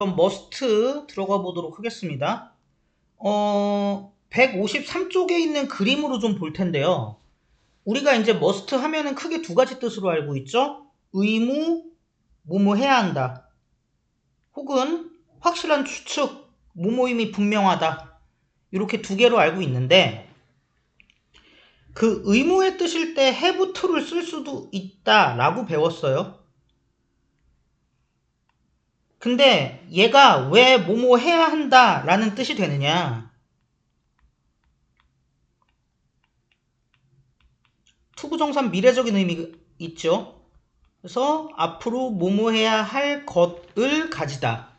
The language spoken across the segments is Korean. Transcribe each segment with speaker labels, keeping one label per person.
Speaker 1: 그럼 머스트 들어가 보도록 하겠습니다. 153쪽에 있는 그림으로 좀 볼 텐데요. 우리가 이제 머스트 하면은 크게 두 가지 뜻으로 알고 있죠? 의무, 뭐뭐 해야 한다. 혹은 확실한 추측, 뭐뭐임이 분명하다. 이렇게 두 개로 알고 있는데, 그 의무의 뜻일 때 have to를 쓸 수도 있다라고 배웠어요. 근데 얘가 왜 뭐뭐 해야 한다라는 뜻이 되느냐? 투부정사 미래적인 의미가 있죠. 그래서 앞으로 뭐뭐 해야 할 것을 가지다.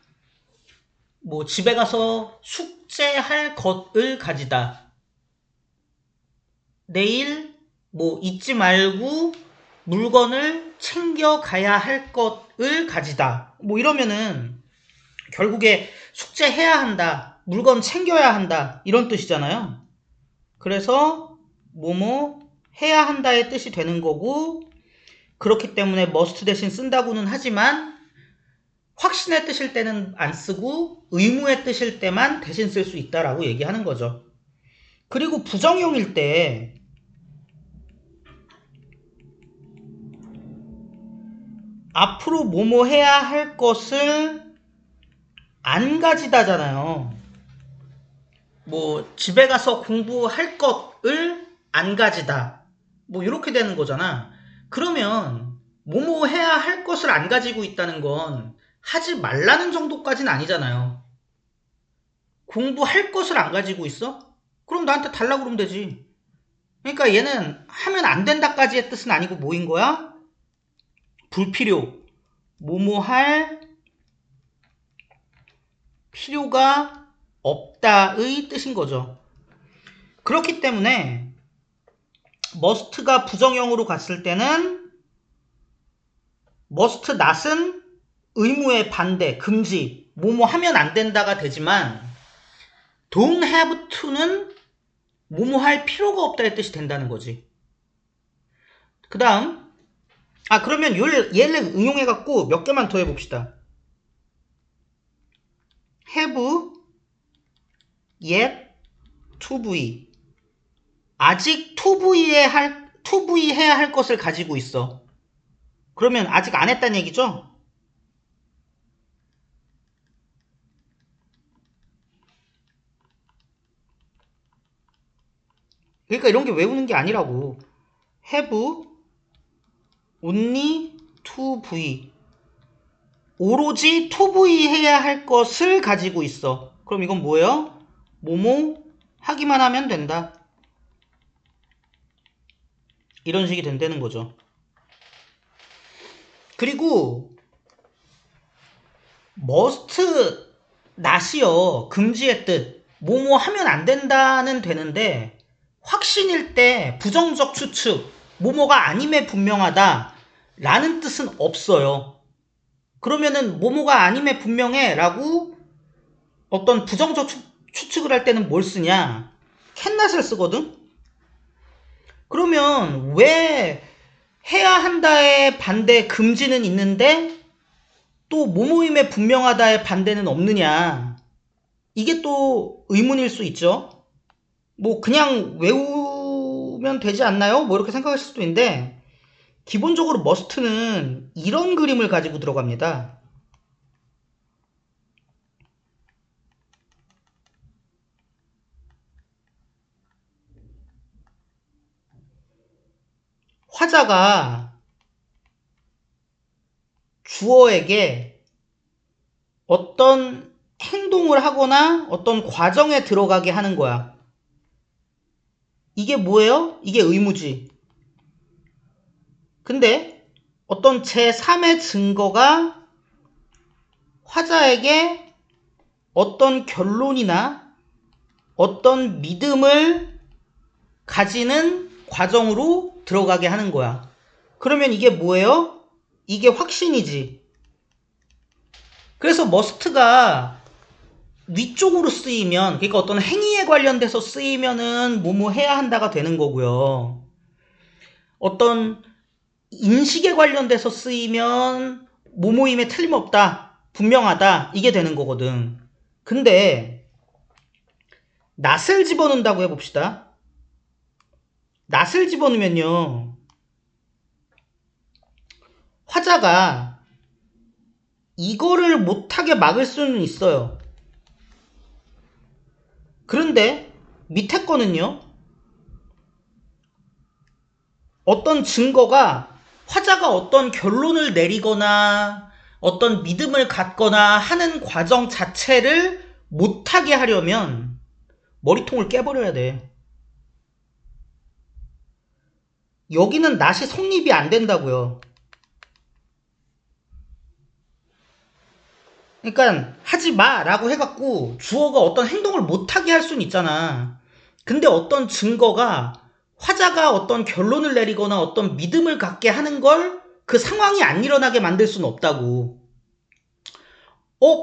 Speaker 1: 뭐 집에 가서 숙제할 것을 가지다. 내일 뭐 잊지 말고 물건을 챙겨가야 할 것을 가지다. 뭐 이러면은 결국에 숙제해야 한다. 물건 챙겨야 한다. 이런 뜻이잖아요. 그래서 뭐뭐 해야 한다의 뜻이 되는 거고, 그렇기 때문에 must 대신 쓴다고는 하지만 확신의 뜻일 때는 안 쓰고 의무의 뜻일 때만 대신 쓸 수 있다라고 얘기하는 거죠. 그리고 부정형일 때 앞으로 뭐뭐 해야 할 것을 안 가지다잖아요. 뭐 집에 가서 공부할 것을 안 가지다. 뭐 이렇게 되는 거잖아. 그러면 뭐뭐 해야 할 것을 안 가지고 있다는 건 하지 말라는 정도까지는 아니잖아요. 공부할 것을 안 가지고 있어? 그럼 나한테 달라고 그러면 되지. 그러니까 얘는 하면 안 된다까지의 뜻은 아니고 뭐인 거야? 불필요. 뭐뭐 할 필요가 없다의 뜻인 거죠. 그렇기 때문에 must가 부정형으로 갔을 때는 must not은 의무의 반대, 금지, 뭐뭐 하면 안 된다가 되지만 don't have to는 뭐뭐 할 필요가 없다의 뜻이 된다는 거지. 그 다음 그러면 얘를 응용해갖고 몇 개만 더 해봅시다. have yet to be. 아직 to be 해야 할 것을 가지고 있어. 그러면 아직 안 했다는 얘기죠? 그러니까 이런 게 외우는 게 아니라고. have only to be. 오로지 to be 해야 할 것을 가지고 있어. 그럼 이건 뭐예요? 뭐뭐 하기만 하면 된다. 이런 식이 된다는 거죠. 그리고 must not이요. 금지의 뜻. 뭐뭐 하면 안 된다는 되는데 확신일 때 부정적 추측, 뭐뭐가 아님에 분명하다 라는 뜻은 없어요. 그러면은 뭐뭐가 아님에 분명해 라고 어떤 부정적 추측을 할 때는 뭘 쓰냐? 캔낫을 쓰거든? 그러면 왜 해야 한다의 반대 금지는 있는데 또 뭐뭐임에 분명하다의 반대는 없느냐? 이게 또 의문일 수 있죠. 뭐 그냥 외우면 되지 않나요? 뭐 이렇게 생각하실 수도 있는데 기본적으로 must는 이런 그림을 가지고 들어갑니다. 화자가 주어에게 어떤 행동을 하거나 어떤 과정에 들어가게 하는 거야. 이게 뭐예요? 이게 의무지. 근데 어떤 제3의 증거가 화자에게 어떤 결론이나 어떤 믿음을 가지는 과정으로 들어가게 하는 거야. 그러면 이게 뭐예요? 이게 확신이지. 그래서 must가 위쪽으로 쓰이면, 그러니까 어떤 행위에 관련돼서 쓰이면은 뭐뭐 해야 한다가 되는 거고요. 어떤 인식에 관련돼서 쓰이면 뭐뭐임에 틀림없다. 분명하다. 이게 되는 거거든. 근데 낫을 집어넣는다고 해봅시다. 낫을 집어넣으면요. 화자가 이거를 못하게 막을 수는 있어요. 그런데 밑에 거는요. 어떤 증거가 화자가 어떤 결론을 내리거나 어떤 믿음을 갖거나 하는 과정 자체를 못하게 하려면 머리통을 깨버려야 돼. 여기는 낫이 성립이 안 된다고요. 그러니까 하지 마라고 해갖고 주어가 어떤 행동을 못하게 할 수는 있잖아. 근데 어떤 증거가 화자가 어떤 결론을 내리거나 어떤 믿음을 갖게 하는 걸 그 상황이 안 일어나게 만들 수는 없다고.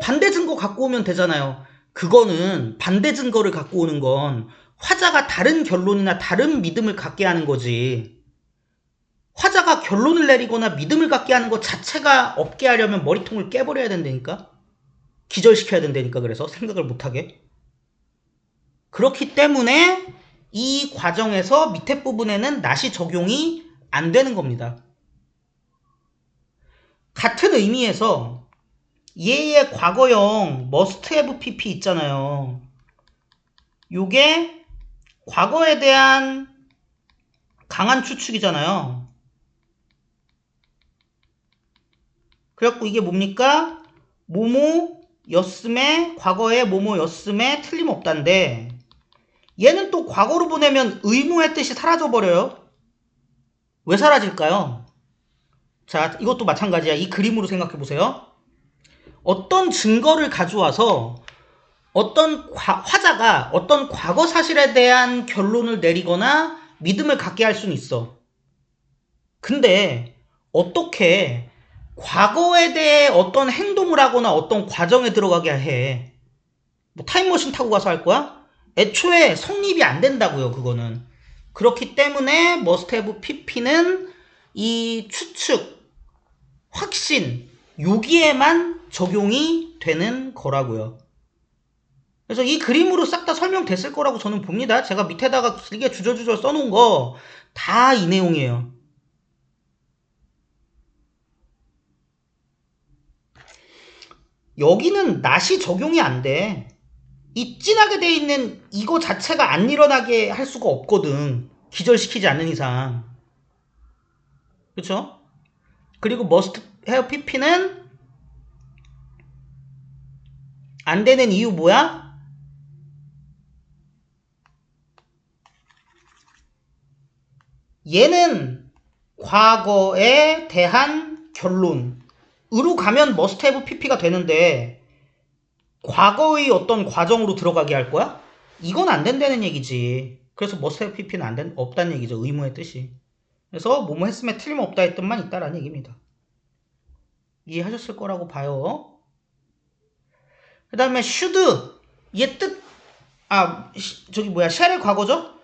Speaker 1: 반대 증거 갖고 오면 되잖아요. 그거는 반대 증거를 갖고 오는 건 화자가 다른 결론이나 다른 믿음을 갖게 하는 거지. 화자가 결론을 내리거나 믿음을 갖게 하는 것 자체가 없게 하려면 머리통을 깨버려야 된다니까. 기절시켜야 된다니까. 그래서 생각을 못하게. 그렇기 때문에 이 과정에서 밑에 부분에는 낫이 적용이 안 되는 겁니다. 같은 의미에서 얘의 과거형 must have pp 있잖아요. 요게 과거에 대한 강한 추측이잖아요. 그래갖고 이게 뭡니까? 뭐뭐였음에 과거에 뭐뭐였음에 틀림없단데 얘는 또 과거로 보내면 의무의 뜻이 사라져버려요. 왜 사라질까요? 자, 이것도 마찬가지야. 이 그림으로 생각해보세요. 어떤 증거를 가져와서 어떤 화자가 어떤 과거 사실에 대한 결론을 내리거나 믿음을 갖게 할 수는 있어. 근데 어떻게 과거에 대해 어떤 행동을 하거나 어떤 과정에 들어가게 해? 뭐 타임머신 타고 가서 할 거야? 애초에 성립이 안 된다고요. 그거는. 그렇기 때문에 must have pp는 이 추측, 확신 여기에만 적용이 되는 거라고요. 그래서 이 그림으로 싹 다 설명됐을 거라고 저는 봅니다. 제가 밑에다가 길게 주저주저 써놓은 거 다 이 내용이에요. 여기는 낫이 적용이 안 돼. 이 진하게 돼 있는 이거 자체가 안 일어나게 할 수가 없거든. 기절시키지 않는 이상. 그쵸? 그리고 must have pp는 안 되는 이유 뭐야? 얘는 과거에 대한 결론으로 가면 must have pp가 되는데 과거의 어떤 과정으로 들어가게 할 거야? 이건 안 된다는 얘기지. 그래서 must have pp는 없다는 얘기죠. 의무의 뜻이. 그래서 뭐뭐 했음에 틀림없다의 뜻만 있다라는 얘기입니다. 이해하셨을 거라고 봐요. 그 다음에 should 얘 뜻, 저기 뭐야, shall의 과거죠?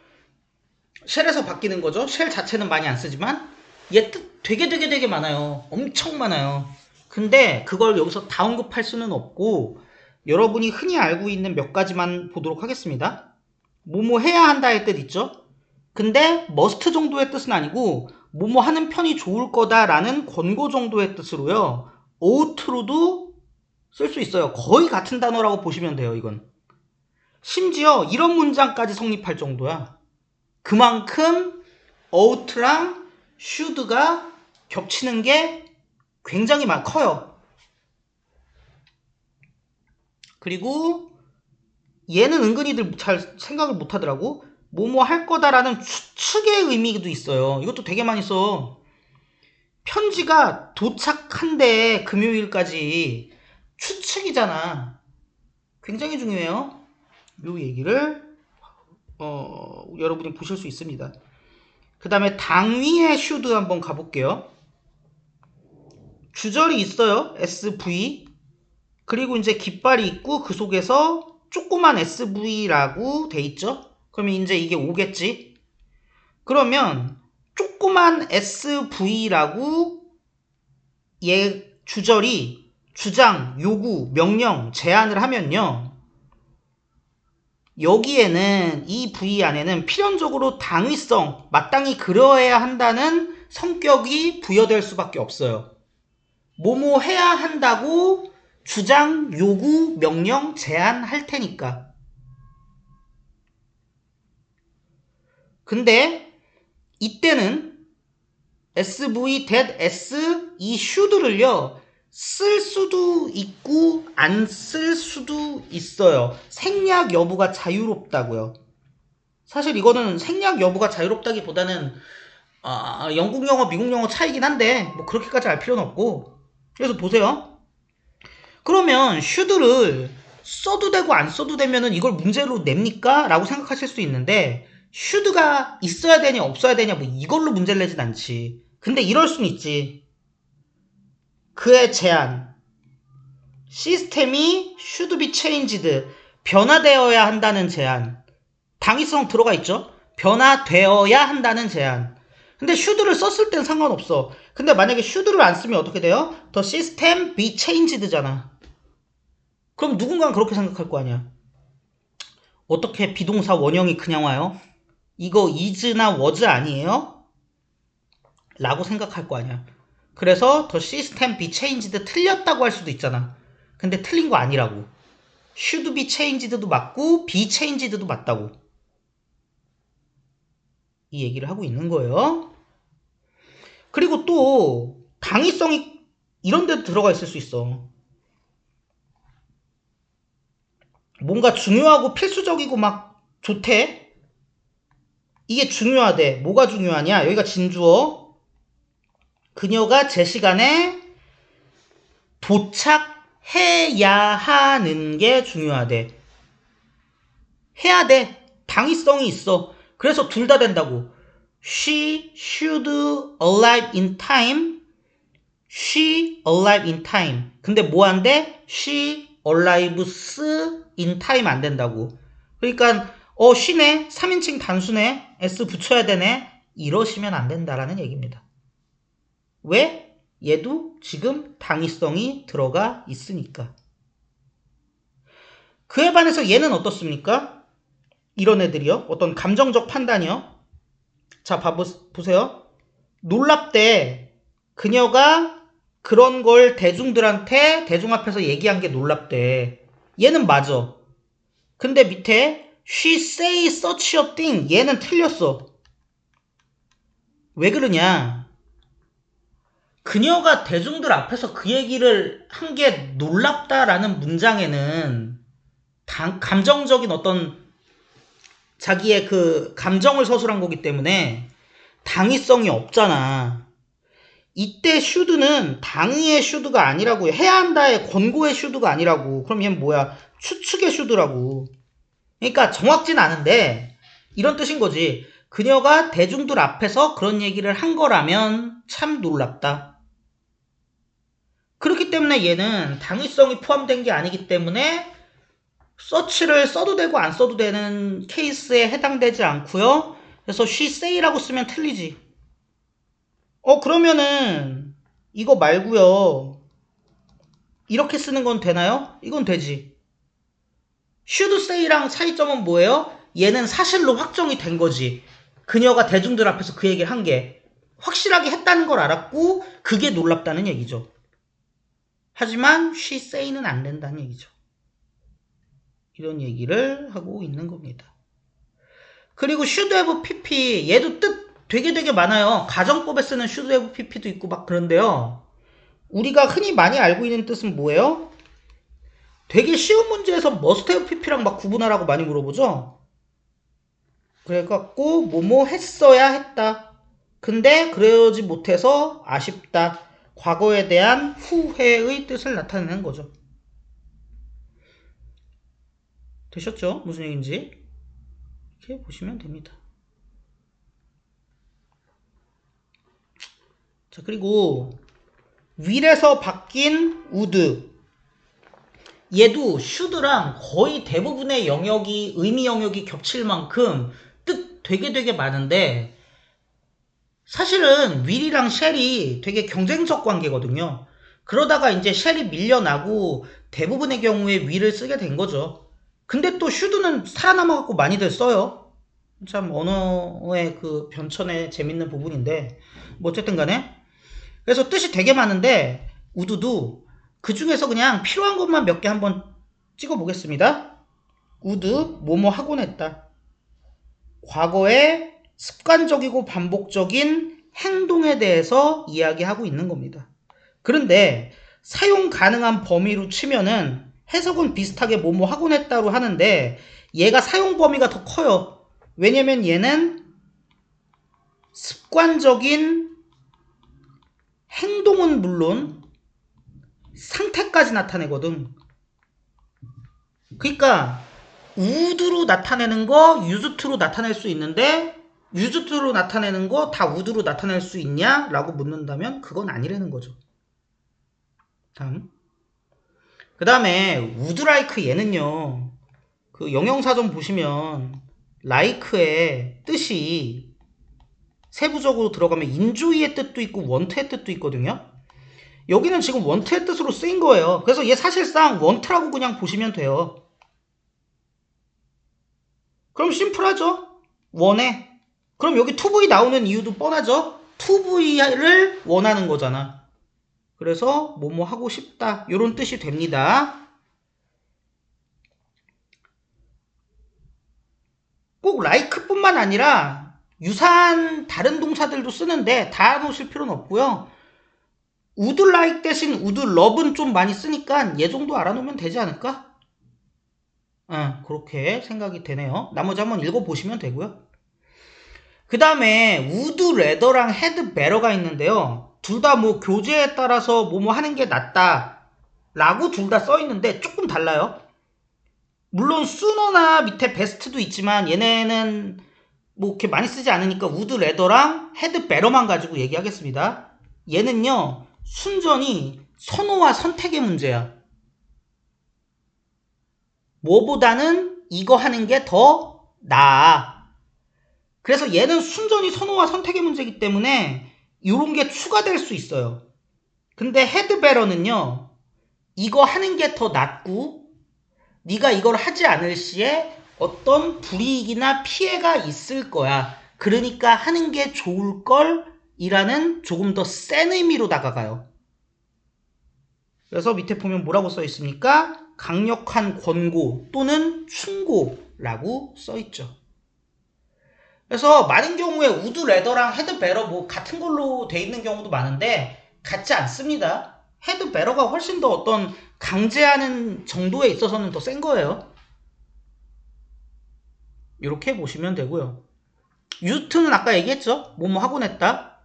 Speaker 1: shall에서 바뀌는 거죠. shall 자체는 많이 안 쓰지만 얘 뜻 되게 많아요. 엄청 많아요. 근데 그걸 여기서 다 언급할 수는 없고 여러분이 흔히 알고 있는 몇 가지만 보도록 하겠습니다. 뭐뭐 해야 한다의 뜻 있죠? 근데 must 정도의 뜻은 아니고 뭐뭐 하는 편이 좋을 거다라는 권고 정도의 뜻으로요. ought로도 쓸 수 있어요. 거의 같은 단어라고 보시면 돼요. 이건. 심지어 이런 문장까지 성립할 정도야. 그만큼 ought랑 should가 겹치는 게 굉장히 커요. 그리고 얘는 은근히들 잘 생각을 못 하더라고. 뭐뭐 할 거다라는 추측의 의미도 있어요. 이것도 되게 많이 써. 편지가 도착한대 금요일까지 추측이잖아. 굉장히 중요해요. 요 얘기를 여러분이 보실 수 있습니다. 그 다음에 당위의 should 한번 가볼게요. 주절이 있어요. SV. 그리고 이제 깃발이 있고 그 속에서 조그만 SV라고 돼 있죠. 그러면 이제 이게 오겠지. 그러면 조그만 SV라고 얘 주절이 주장, 요구, 명령, 제안을 하면요. 여기에는 이 부위 안에는 필연적으로 당위성, 마땅히 그러해야 한다는 성격이 부여될 수밖에 없어요. 뭐뭐 해야 한다고 주장, 요구, 명령, 제안할 테니까. 근데 이때는 SV, that, S, 이 should를요. 쓸 수도 있고 안 쓸 수도 있어요. 생략 여부가 자유롭다고요. 사실 이거는 생략 여부가 자유롭다기보다는 영국 영어, 미국 영어 차이긴 한데 뭐 그렇게까지 알 필요는 없고. 그래서 보세요. 그러면 should를 써도 되고 안 써도 되면은 이걸 문제로 냅니까? 라고 생각하실 수 있는데 should가 있어야 되냐 없어야 되냐 뭐 이걸로 문제를 내진 않지. 근데 이럴 수는 있지. 그의 제안, 시스템이 should be changed, 변화되어야 한다는 제안. 당위성 들어가 있죠? 변화되어야 한다는 제안. 근데 should를 썼을 땐 상관없어. 근데 만약에 should를 안 쓰면 어떻게 돼요? The system be changed잖아. 그럼 누군가는 그렇게 생각할 거 아니야. 어떻게 비동사 원형이 그냥 와요? 이거 is나 was 아니에요? 라고 생각할 거 아니야. 그래서 the system be changed 틀렸다고 할 수도 있잖아. 근데 틀린 거 아니라고. should be changed도 맞고 be changed도 맞다고. 이 얘기를 하고 있는 거예요. 그리고 또 당위성이 이런 데도 들어가 있을 수 있어. 뭔가 중요하고 필수적이고 막 좋대. 이게 중요하대. 뭐가 중요하냐? 여기가 진주어. 그녀가 제 시간에 도착해야 하는 게 중요하대. 해야 돼. 당위성이 있어. 그래서 둘 다 된다고. She should arrive in time. She arrive in time. 근데 뭐 한대? She arrives in time 안 된다고. 그러니까 she네. 3인칭 단수네. s 붙여야 되네. 이러시면 안 된다라는 얘기입니다. 왜? 얘도 지금 당위성이 들어가 있으니까. 그에 반해서 얘는 어떻습니까? 이런 애들이요. 어떤 감정적 판단이요. 자, 보세요. 놀랍대. 그녀가 그런 걸 대중들한테 대중 앞에서 얘기한 게 놀랍대. 얘는 맞아. 근데 밑에 she say such a thing 얘는 틀렸어. 왜 그러냐? 그녀가 대중들 앞에서 그 얘기를 한 게 놀랍다라는 문장에는 감정적인 어떤 자기의 그 감정을 서술한 거기 때문에 당위성이 없잖아. 이때 should는 당위의 should가 아니라고. 해야 한다의 권고의 should가 아니라고. 그럼 얘는 뭐야? 추측의 should라고. 그러니까 정확진 않은데 이런 뜻인 거지. 그녀가 대중들 앞에서 그런 얘기를 한 거라면 참 놀랍다. 그렇기 때문에 얘는 당위성이 포함된 게 아니기 때문에 서치를 써도 되고 안 써도 되는 케이스에 해당되지 않고요. 그래서 she say라고 쓰면 틀리지. 그러면은 이거 말고요. 이렇게 쓰는 건 되나요? 이건 되지. should say랑 차이점은 뭐예요? 얘는 사실로 확정이 된 거지. 그녀가 대중들 앞에서 그 얘기를 한 게 확실하게 했다는 걸 알았고 그게 놀랍다는 얘기죠. 하지만 she say는 안 된다는 얘기죠. 이런 얘기를 하고 있는 겁니다. 그리고 should have pp 얘도 뜻 되게 많아요. 가정법에 쓰는 should have pp도 있고 막 그런데요. 우리가 흔히 많이 알고 있는 뜻은 뭐예요? 되게 쉬운 문제에서 must have pp랑 막 구분하라고 많이 물어보죠. 그래갖고 뭐뭐 했어야 했다. 근데 그러지 못해서 아쉽다. 과거에 대한 후회의 뜻을 나타내는 거죠. 되셨죠? 무슨 얘기인지 이렇게 보시면 됩니다. 자, 그리고 will에서 바뀐 would 얘도 should랑 거의 대부분의 영역이 의미 영역이 겹칠 만큼 뜻 되게 많은데 사실은 will이랑 shall이 되게 경쟁적 관계거든요. 그러다가 이제 쉘이 밀려나고 대부분의 경우에 위를 쓰게 된 거죠. 근데 또 should는 살아남아갖고 많이들 써요. 참 언어의 그 변천의 재밌는 부분인데 뭐 어쨌든 간에 그래서 뜻이 되게 많은데 would도 그 중에서 그냥 필요한 것만 몇 개 한번 찍어 보겠습니다. would 뭐뭐 하곤 했다. 과거의 습관적이고 반복적인 행동에 대해서 이야기하고 있는 겁니다. 그런데 사용 가능한 범위로 치면은 해석은 비슷하게 뭐뭐 하곤 했다로 하는데 얘가 사용 범위가 더 커요. 왜냐면 얘는 습관적인 행동은 물론 상태까지 나타내거든. 그러니까 would로 나타내는 거 used to로 나타낼 수 있는데 used to로 나타내는 거 다 would로 나타낼 수 있냐? 라고 묻는다면 그건 아니라는 거죠. 다음. 그 다음에 would like 얘는요. 그 영영사전 보시면 like의 뜻이 세부적으로 들어가면 enjoy의 뜻도 있고 want의 뜻도 있거든요. 여기는 지금 want의 뜻으로 쓰인 거예요. 그래서 얘 사실상 want라고 그냥 보시면 돼요. 그럼 심플하죠? 원해. 그럼 여기 2V 나오는 이유도 뻔하죠? 2V를 원하는 거잖아. 그래서 뭐뭐 하고 싶다 이런 뜻이 됩니다. 꼭 like뿐만 아니라 유사한 다른 동사들도 쓰는데 다 놓으실 필요는 없고요. would like 대신 would love는 좀 많이 쓰니까 얘 정도 알아놓으면 되지 않을까? 그렇게 생각이 되네요. 나머지 한번 읽어보시면 되고요. 그 다음에 would rather랑 had better가 있는데요. 둘 다 뭐 교재에 따라서 뭐뭐 하는 게 낫다 라고 둘 다 써있는데 조금 달라요. 물론 sooner나 밑에 best도 있지만 얘네는 뭐 이렇게 많이 쓰지 않으니까 would rather랑 had better만 가지고 얘기하겠습니다. 얘는요 순전히 선호와 선택의 문제야. 뭐보다는 이거 하는 게 더 나아. 그래서 얘는 순전히 선호와 선택의 문제이기 때문에 이런 게 추가될 수 있어요. 근데 had better는요 이거 하는 게 더 낫고 네가 이걸 하지 않을 시에 어떤 불이익이나 피해가 있을 거야. 그러니까 하는 게 좋을 걸 이라는 조금 더 센 의미로 다가가요. 그래서 밑에 보면 뭐라고 써 있습니까? 강력한 권고 또는 충고라고 써 있죠. 그래서 많은 경우에 would rather랑 had better 뭐 같은 걸로 돼 있는 경우도 많은데 같지 않습니다. had better가 훨씬 더 어떤 강제하는 정도에 있어서는 더 센 거예요. 이렇게 보시면 되고요. used는 아까 얘기했죠. 뭐뭐 하곤 했다.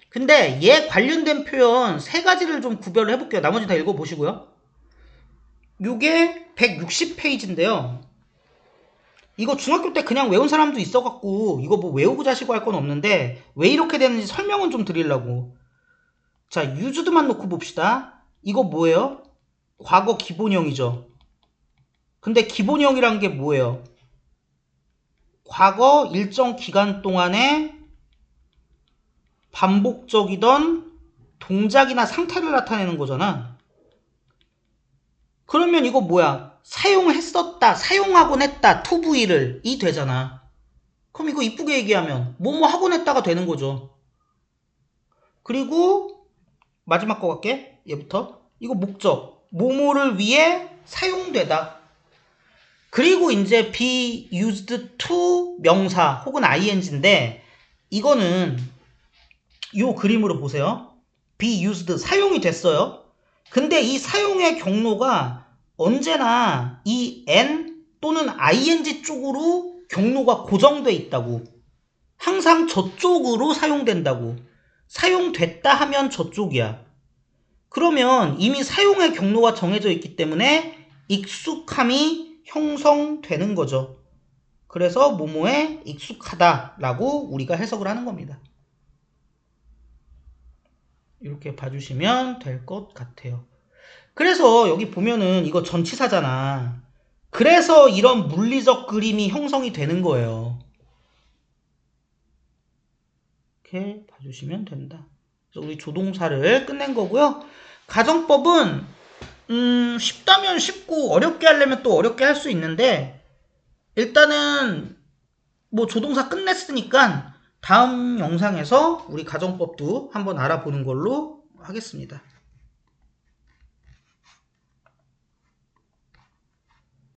Speaker 1: 근데 얘 관련된 표현 세 가지를 좀 구별을 해볼게요. 나머지 다 읽어보시고요. 요게 160페이지인데요. 이거 중학교 때 그냥 외운 사람도 있어갖고 이거 뭐 외우고 자시고 할 건 없는데 왜 이렇게 되는지 설명은 좀 드리려고. 자, used만 놓고 봅시다. 이거 뭐예요? 과거 기본형이죠. 근데 기본형이란 게 뭐예요? 과거 일정 기간 동안에 반복적이던 동작이나 상태를 나타내는 거잖아. 그러면 이거 뭐야? 사용했었다, 사용하곤 했다, 2V를 이 되잖아. 그럼 이거 이쁘게 얘기하면 뭐뭐 하곤 했다가 되는 거죠. 그리고 마지막 거 갈게. 얘부터. 이거 목적. 뭐뭐를 위해 사용되다. 그리고 이제 be used to 명사 혹은 ing인데 이거는 이 그림으로 보세요. be used 사용이 됐어요. 근데 이 사용의 경로가 언제나 이 n 또는 ing 쪽으로 경로가 고정돼 있다고. 항상 저쪽으로 사용된다고. 사용됐다 하면 저쪽이야. 그러면 이미 사용의 경로가 정해져 있기 때문에 익숙함이 형성되는 거죠. 그래서 뭐뭐에 익숙하다라고 우리가 해석을 하는 겁니다. 이렇게 봐주시면 될 것 같아요. 그래서 여기 보면은 이거 전치사잖아. 그래서 이런 물리적 그림이 형성이 되는 거예요. 이렇게 봐주시면 된다. 그래서 우리 조동사를 끝낸 거고요. 가정법은 쉽다면 쉽고 어렵게 하려면 또 어렵게 할 수 있는데 일단은 뭐 조동사 끝냈으니까 다음 영상에서 우리 가정법도 한번 알아보는 걸로 하겠습니다.